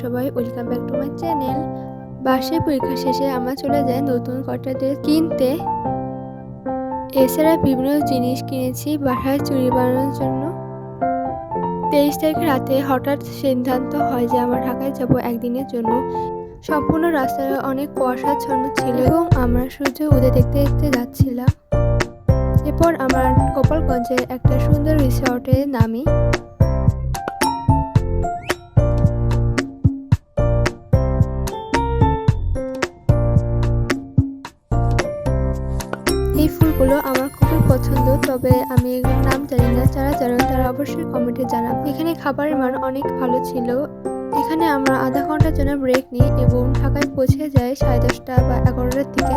সবাই, welcome back to my channel. বার্ষিক পরীক্ষা শেষে আমরা চলে যাই নতুন কটা ড্রেস কিনতে। এছাড়া বিভিন্ন জিনিস কিনেছি বাসায় চুড়ি বানানোর জন্য। 23 তারিখে রাতে হঠাৎ সিদ্ধান্ত হয় যে আমরা ঢাকায় যাব একদিনের জন্য। সম্পূর্ণ রাস্তায় অনেক কুয়াশাচ্ছন্ন ছিল এবং আমরা সূর্য উদয় দেখতে দেখতে যাচ্ছিলাম। এরপর আমরা গোপালগঞ্জের একটা সুন্দর রিসর্টে নামি। এই ফুলগুলো আমার খুবই পছন্দ, তবে আমি এগুলোর নাম জানি না। যারা জানেন তারা অবশ্যই কমেন্টে জানাবেন। এখানে খাবারের মান অনেক ভালো ছিল। এখানে আমরা আধা ঘন্টার জন্য ব্রেক নিই এবং ঢাকায় পৌঁছে যাই 10:30 বা 11টার দিকে।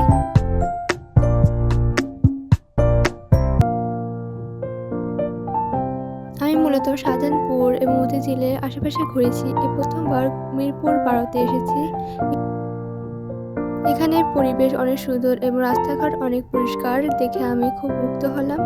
আমি মূলত শাহজাহানপুর এবং মতিঝিলের আশেপাশে ঘুরেছি। এই প্রথমবার মিরপুর 12তে এসেছি। এখানের পরিবেশ অনেক সুন্দর এবং রাস্তাঘাট অনেক পরিষ্কার দেখে আমি খুব মুগ্ধ হলাম।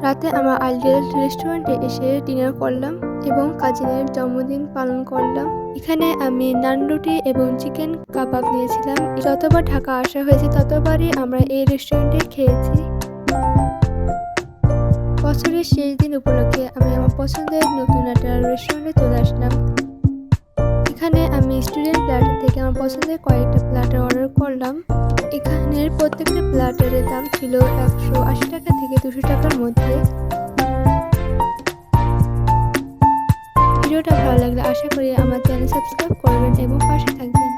রাতে আমরা আইডিয়াল রেস্টুরেন্টে এসে ডিনার করলাম এবং কাজিনের জন্মদিন পালন করলাম। এখানে আমি নান রুটি এবং চিকেন কাবাব নিয়েছিলাম। যতবার ঢাকা আসা হয়েছে ততবারই আমরা এই রেস্টুরেন্টে খেয়েছি। বছরের শেষ দিন উপলক্ষে আমি আমার পছন্দের নতুন একটা রেস্টুরেন্টে চলে আসলাম। এখানে আমি স্টুডেন্ট প্ল্যাটার থেকে আমার পছন্দের কয়েকটা প্ল্যাটার অর্ডার করলাম। এখানের প্রত্যেকটা প্ল্যাটারের দাম ছিল 180 টাকা থেকে 200 টাকার মধ্যে। ভিডিওটা ভালো লাগলে আশা করি আমার চ্যানেল সাবস্ক্রাইব করবেন এবং পাশে থাকবেন।